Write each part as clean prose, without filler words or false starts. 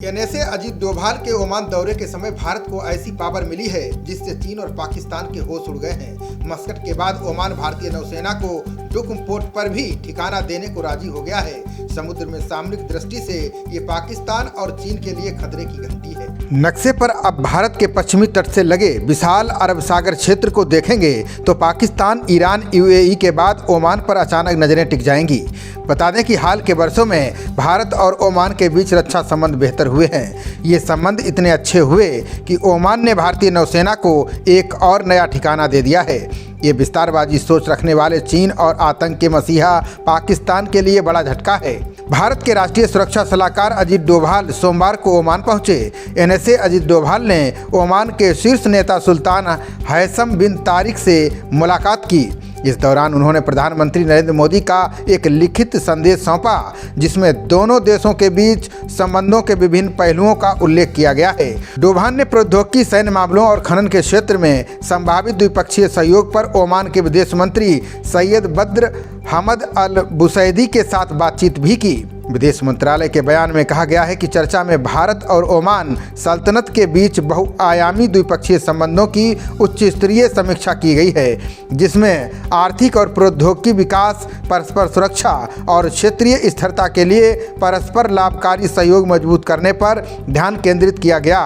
NSA Ajit Doval के Oman दौरे के समय भारत को ऐसी पावर मिली है जिससे चीन और पाकिस्तान के होश उड़ गए हैं। मस्कट के बाद ओमान भारतीय नौसेना को डुकम पोर्ट पर भी ठिकाना देने को राजी हो गया है। समुद्र में सामरिक दृष्टि से ये पाकिस्तान और चीन के लिए खतरे की घंटी है। नक्शे पर अब भारत के पश्चिमी तट से लगे विशाल अरब सागर क्षेत्र को देखेंगे तो पाकिस्तान, ईरान, यूएई के बाद ओमान पर अचानक नजरें टिक जाएंगी। बता दें कि हाल के वर्षों में भारत और ओमान के बीच रक्षा संबंध बेहतर हुए हैं। ये संबंध इतने अच्छे हुए कि ओमान ने भारतीय नौसेना को एक और नया ठिकाना दे दिया है। ये विस्तारवादी सोच रखने वाले चीन और आतंक के मसीहा पाकिस्तान के लिए बड़ा झटका है। भारत के राष्ट्रीय सुरक्षा सलाहकार अजीत डोभाल सोमवार को ओमान पहुंचे। एनएसए अजीत डोभाल ने ओमान के शीर्ष नेता सुल्तान हैसम बिन तारिक से मुलाकात की। इस दौरान उन्होंने प्रधानमंत्री नरेंद्र मोदी का एक लिखित संदेश सौंपा जिसमें दोनों देशों के बीच संबंधों के विभिन्न पहलुओं का उल्लेख किया गया है। डोभाल ने प्रौद्योगिकी, सैन्य मामलों और खनन के क्षेत्र में संभावित द्विपक्षीय सहयोग पर ओमान के विदेश मंत्री सैयद बद्र हमद अल बुसैदी के साथ बातचीत भी की। विदेश मंत्रालय के बयान में कहा गया है कि चर्चा में भारत और ओमान सल्तनत के बीच बहुआयामी द्विपक्षीय संबंधों की उच्च स्तरीय समीक्षा की गई है, जिसमें आर्थिक और प्रौद्योगिकी विकास, परस्पर सुरक्षा और क्षेत्रीय स्थिरता के लिए परस्पर लाभकारी सहयोग मजबूत करने पर ध्यान केंद्रित किया गया।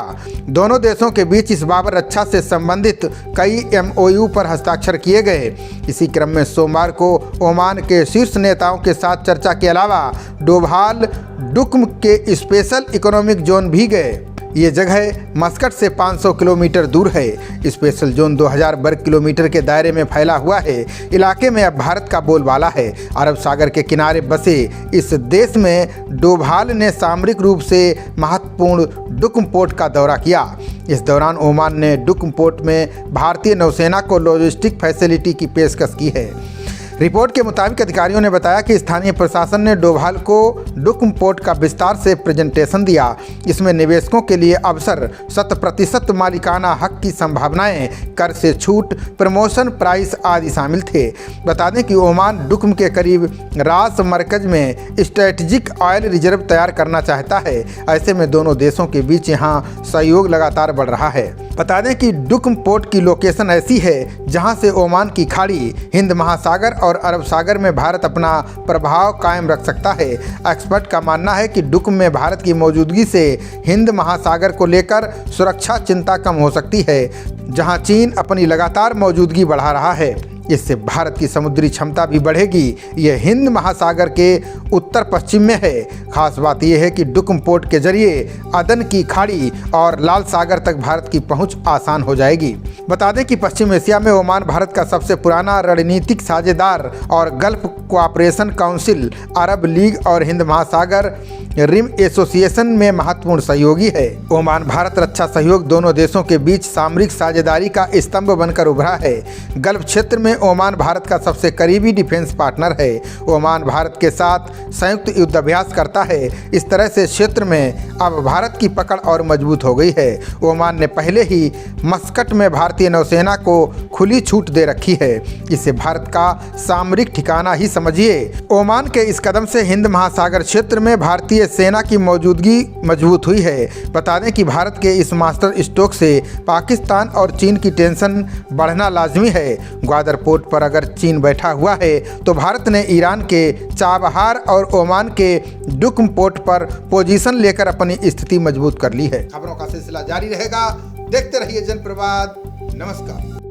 दोनों देशों के बीच इस बाबत रक्षा से संबंधित कई MOU पर हस्ताक्षर किए गए। इसी क्रम में सोमवार को ओमान के शीर्ष नेताओं के साथ चर्चा के अलावा डोभाल डुकम के स्पेशल इकोनॉमिक जोन भी गए। ये जगह मस्कट से 500 किलोमीटर दूर है। स्पेशल जोन 2000 वर्ग किलोमीटर के दायरे में फैला हुआ है। इलाके में अब भारत का बोलबाला है। अरब सागर के किनारे बसे इस देश में डोभाल ने सामरिक रूप से महत्वपूर्ण डुकम पोर्ट का दौरा किया। इस दौरान ओमान ने डुकम पोर्ट में भारतीय नौसेना को लॉजिस्टिक फैसिलिटी की पेशकश की है। रिपोर्ट के मुताबिक अधिकारियों ने बताया कि स्थानीय प्रशासन ने डोभाल को डुकम पोर्ट का विस्तार से प्रेजेंटेशन दिया। इसमें निवेशकों के लिए अवसर, 100% मालिकाना हक की संभावनाएं, कर से छूट, प्रमोशन प्राइस आदि शामिल थे। बता दें कि ओमान डुकम के करीब रास मरकज में स्ट्रेटेजिक ऑयल रिजर्व तैयार करना चाहता है। ऐसे में दोनों देशों के बीच यहाँ सहयोग लगातार बढ़ रहा है। बता दें कि डुकम पोर्ट की लोकेशन ऐसी है जहाँ से ओमान की खाड़ी, हिंद महासागर और अरब सागर में भारत अपना प्रभाव कायम रख सकता है। एक्सपर्ट का मानना है कि डुकम में भारत की मौजूदगी से हिंद महासागर को लेकर सुरक्षा चिंता कम हो सकती है, जहां चीन अपनी लगातार मौजूदगी बढ़ा रहा है। इससे भारत की समुद्री क्षमता भी बढ़ेगी। यह हिंद महासागर के उत्तर पश्चिम में है। खास बात यह है कि डुकम पोर्ट के जरिए अदन की खाड़ी और लाल सागर तक भारत की पहुंच आसान हो जाएगी। बता दें कि पश्चिम एशिया में ओमान भारत का सबसे पुराना रणनीतिक साझेदार और गल्फ कोऑपरेशन काउंसिल, अरब लीग और हिंद महासागर रिम एसोसिएशन में महत्वपूर्ण सहयोगी है। ओमान भारत रक्षा सहयोग दोनों देशों के बीच सामरिक साझेदारी का स्तंभ बनकर उभरा है। गल्फ क्षेत्र में ओमान भारत का सबसे करीबी डिफेंस पार्टनर है। ओमान भारत के साथ संयुक्त युद्धाभ्यास करता है। इस तरह से क्षेत्र में अब भारत की पकड़ और मजबूत हो गई है। ओमान ने पहले ही मस्कट में भारतीय नौसेना को खुली छूट दे रखी है। इसे भारत का सामरिक ठिकाना ही समझिए। ओमान के इस कदम से हिंद महासागर क्षेत्र में भारतीय सेना की मौजूदगी मजबूत हुई है। बता दें कि भारत के इस मास्टर स्ट्रोक से पाकिस्तान और चीन की टेंशन बढ़ना लाजमी है। ग्वादर पोर्ट पर अगर चीन बैठा हुआ है तो भारत ने ईरान के चाबहार और ओमान के डुकम पोर्ट पर पोजीशन लेकर अपनी स्थिति मजबूत कर ली है। खबरों का सिलसिला जारी रहेगा। देखते रहिए जनप्रवाद। नमस्कार।